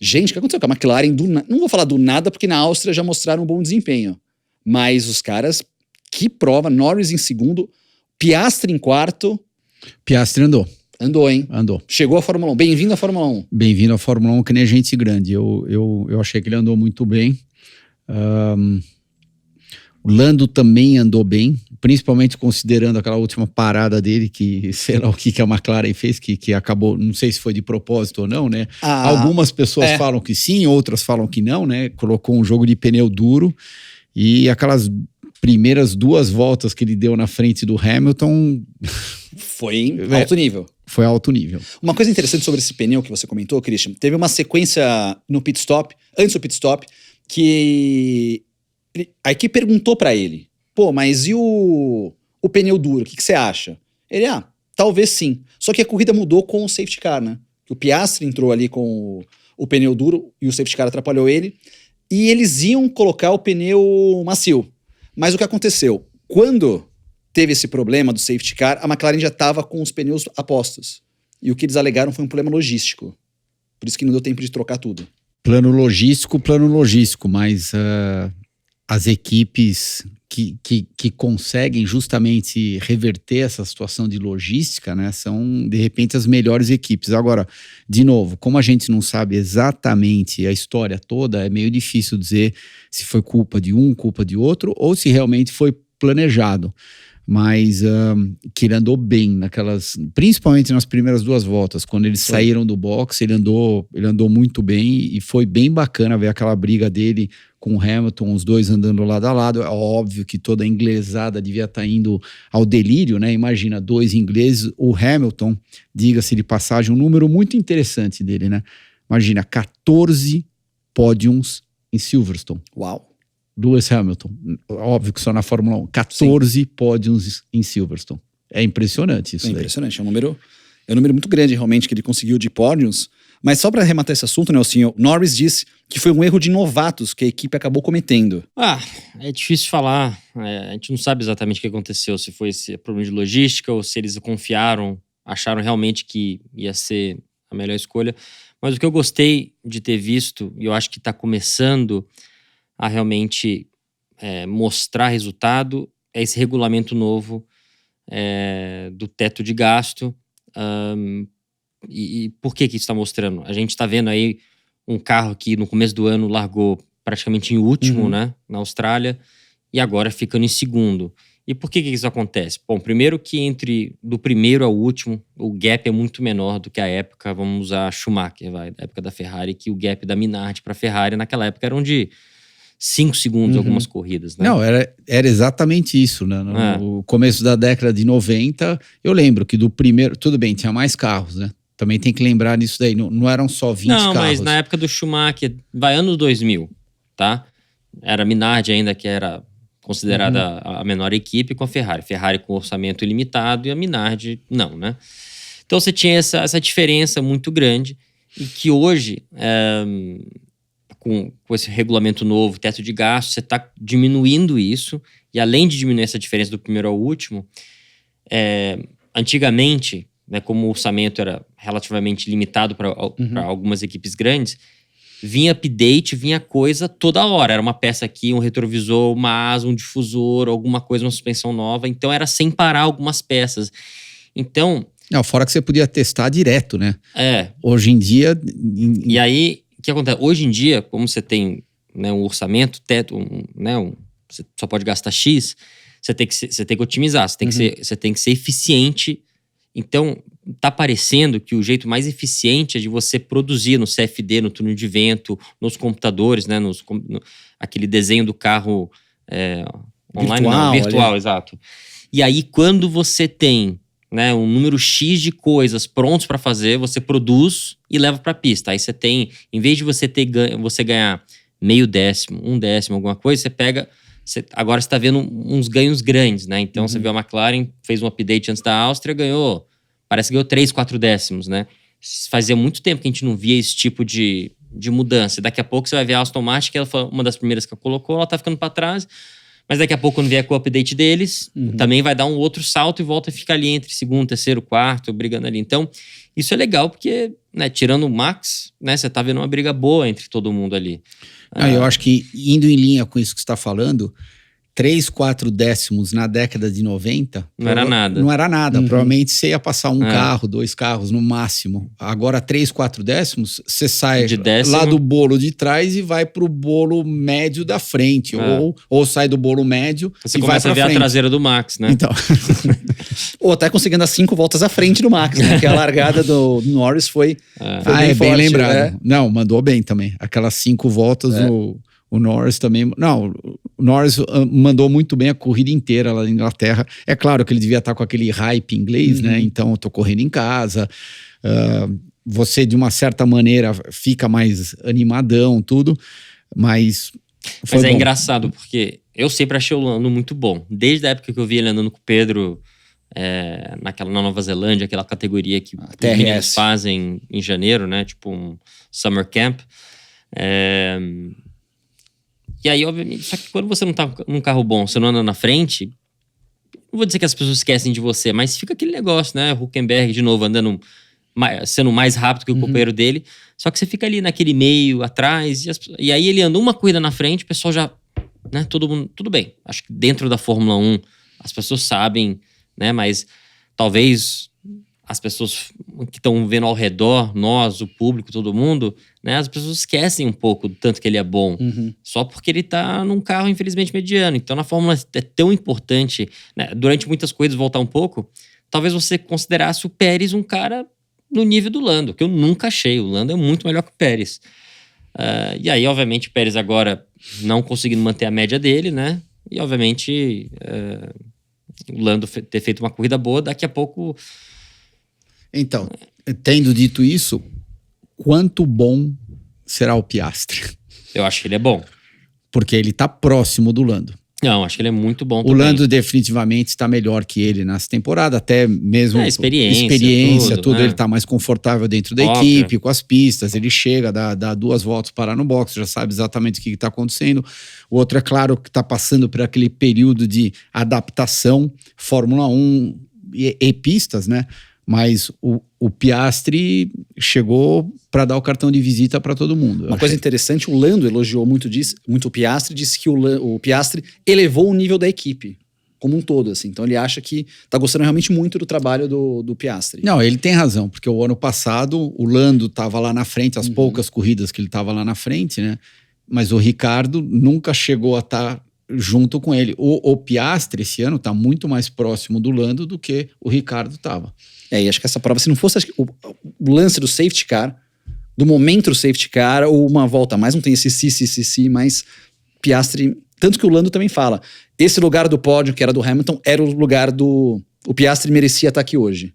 gente, o que aconteceu com a McLaren? Não vou falar do nada, porque na Áustria já mostraram um bom desempenho. Mas os caras, que prova, Norris em segundo, Piastri em quarto. Piastri Andou, hein? Andou. Chegou à Fórmula 1. Bem-vindo à Fórmula 1. Bem-vindo à Fórmula 1, que nem gente grande. Eu achei que ele andou muito bem. O Lando também andou bem, principalmente considerando aquela última parada dele, que sei lá o que a McLaren fez, que acabou, não sei se foi de propósito ou não, né? Algumas pessoas falam que sim, outras falam que não, né? Colocou um jogo de pneu duro e aquelas primeiras 2 voltas que ele deu na frente do Hamilton... Foi alto nível. Foi alto nível. Uma coisa interessante sobre esse pneu que você comentou, Christian, teve uma sequência no pit stop, antes do pit stop, que a equipe perguntou pra ele, pô, mas e o pneu duro, o que você acha? Ele, talvez sim. Só que a corrida mudou com o safety car, né? O Piastri entrou ali com o pneu duro e o safety car atrapalhou ele, e eles iam colocar o pneu macio. Mas o que aconteceu? Quando teve esse problema do safety car, a McLaren já estava com os pneus apostos. E o que eles alegaram foi um problema logístico. Por isso que não deu tempo de trocar tudo. Plano logístico, mas as equipes que conseguem justamente reverter essa situação de logística, né, são, de repente, as melhores equipes. Agora, de novo, como a gente não sabe exatamente a história toda, é meio difícil dizer se foi culpa de um, culpa de outro, ou se realmente foi planejado. Mas que ele andou bem principalmente nas primeiras 2 voltas, quando eles saíram do box, ele andou muito bem e foi bem bacana ver aquela briga dele com o Hamilton, os dois andando lado a lado. É óbvio que toda a inglesada devia estar indo ao delírio, né? Imagina, 2 ingleses, o Hamilton, diga-se de passagem, um número muito interessante dele, né? Imagina, 14 pódiums em Silverstone. Uau! Lewis Hamilton, óbvio que só na Fórmula 1, 14 pódios em Silverstone. É impressionante isso. É impressionante, é um número muito grande realmente que ele conseguiu de pódios. Mas só para arrematar esse assunto, Nelsinho, Norris disse que foi um erro de novatos que a equipe acabou cometendo. É difícil falar. A gente não sabe exatamente o que aconteceu, se foi esse problema de logística ou se eles confiaram, acharam realmente que ia ser a melhor escolha. Mas o que eu gostei de ter visto, e eu acho que está começando a realmente mostrar resultado, é esse regulamento novo do teto de gasto. E por que isso está mostrando? A gente está vendo aí um carro que no começo do ano largou praticamente em último, né, na Austrália, e agora ficando em segundo. E por que isso acontece? Bom, primeiro que do primeiro ao último, o gap é muito menor do que a época, vamos usar Schumacher, da época da Ferrari, que o gap da Minardi para a Ferrari naquela época era de 5 segundos algumas corridas, né? Não, era exatamente isso, né? No começo da década de 90, eu lembro que do primeiro... Tudo bem, tinha mais carros, né? Também tem que lembrar disso daí. Não eram só 20 carros. Não, mas na época do Schumacher, anos 2000, tá? Era a Minardi ainda, que era considerada a menor equipe, com a Ferrari. Ferrari com orçamento ilimitado e a Minardi não, né? Então você tinha essa diferença muito grande e que hoje... Com esse regulamento novo, teto de gasto, você está diminuindo isso. E além de diminuir essa diferença do primeiro ao último, antigamente, né, como o orçamento era relativamente limitado para algumas equipes grandes, vinha update, vinha coisa toda hora. Era uma peça aqui, um retrovisor, uma asa, um difusor, alguma coisa, uma suspensão nova. Então era sem parar algumas peças. Então... Não, fora que você podia testar direto, né? Hoje em dia... E aí... O que acontece? Hoje em dia, como você tem, né, um orçamento, teto, você só pode gastar X, você tem que otimizar, você tem que ser eficiente. Então, tá parecendo que o jeito mais eficiente é de você produzir no CFD, no túnel de vento, nos computadores, né, aquele desenho do carro online, virtual, exato. E aí, quando você tem, né, um número X de coisas prontos para fazer, você produz e leva para a pista. Aí você tem, em vez de você ganhar meio décimo, 1 décimo, alguma coisa, você pega... agora você está vendo uns ganhos grandes, né? Então você viu a McLaren, fez um update antes da Áustria, parece que ganhou 3, 4 décimos, né? Fazia muito tempo que a gente não via esse tipo de mudança. Daqui a pouco você vai ver a Aston Martin, que ela foi uma das primeiras que colocou, ela tá ficando para trás, Mas daqui a pouco, quando vier com o update deles, também vai dar um outro salto e volta a ficar ali entre segundo, terceiro, quarto, brigando ali. Então, isso é legal porque, né, tirando o Max, né, você tá vendo uma briga boa entre todo mundo ali. Eu acho que, indo em linha com isso que você está falando, 3, 4 décimos na década de 90... Não era nada. Não era nada. Provavelmente você ia passar um carro, 2 carros no máximo. Agora, 3, 4 décimos, você sai De décimo. lá do bolo de trás e vai pro bolo médio da frente. Ou sai do bolo médio Você e vai começa pra a ver frente. a traseira do Max, né? Então, Ou até conseguindo as 5 voltas à frente do Max, né? Que a largada do Norris foi bem bem forte, lembrado. né? Não, mandou bem também. Aquelas 5 voltas, o Norris também... Não, o Norris mandou muito bem a corrida inteira lá na Inglaterra. É claro que ele devia estar com aquele hype inglês, né? Então, eu tô correndo em casa. Você, de uma certa maneira, fica mais animadão, tudo. Mas foi Mas é bom. engraçado, porque eu sempre achei o Lando muito bom. Desde a época que eu vi ele andando com o Pedro na Nova Zelândia, aquela categoria que os TRS. meninos fazem em janeiro, né? Tipo um Summer Camp. E aí, obviamente, só que quando você não tá num carro bom, você não anda na frente, não vou dizer que as pessoas esquecem de você, mas fica aquele negócio, né? Huckenberg, de novo, andando, sendo mais rápido que o companheiro dele, só que você fica ali naquele meio, atrás, e aí ele anda uma corrida na frente, o pessoal já, né? Todo mundo, tudo bem. Acho que dentro da Fórmula 1, as pessoas sabem, né? Mas talvez as pessoas que estão vendo ao redor, nós, o público, todo mundo, né? As pessoas esquecem um pouco do tanto que ele é bom. Só porque ele tá num carro, infelizmente, mediano. Então, na Fórmula é tão importante, né? Durante muitas corridas, voltar um pouco, talvez você considerasse o Pérez um cara no nível do Lando, que eu nunca achei. O Lando é muito melhor que o Pérez. E aí, obviamente, o Pérez agora não conseguindo manter a média dele, né? E, obviamente, o Lando ter feito uma corrida boa, daqui a pouco... Então, tendo dito isso, quanto bom será o Piastri? Eu acho que ele é bom. Porque ele tá próximo do Lando. Não, acho que ele é muito bom O também. Lando definitivamente está melhor que ele nessa temporada, até mesmo experiência, tudo. né? Ele tá mais confortável dentro da Óbvio. equipe, com as pistas, ele chega, dá 2 voltas, parar no box, já sabe exatamente o que está acontecendo. O outro, é claro, que está passando por aquele período de adaptação, Fórmula 1 e pistas, né? Mas o Piastri chegou para dar o cartão de visita para todo mundo. Uma coisa interessante, o Lando elogiou muito o Piastri, disse que o Piastri elevou o nível da equipe como um todo, assim. Então ele acha que tá gostando realmente muito do trabalho do Piastri. Não, ele tem razão, porque o ano passado o Lando estava lá na frente, as poucas corridas que ele estava lá na frente, né? Mas o Ricardo nunca chegou a estar junto com ele. O Piastri esse ano está muito mais próximo do Lando do que o Ricardo estava. E acho que essa prova, se não fosse o lance do safety car, do momento do safety car, ou uma volta a mais, não tem esse mas Piastri, tanto que o Lando também fala, esse lugar do pódio, que era do Hamilton, era o lugar o Piastri merecia estar aqui hoje.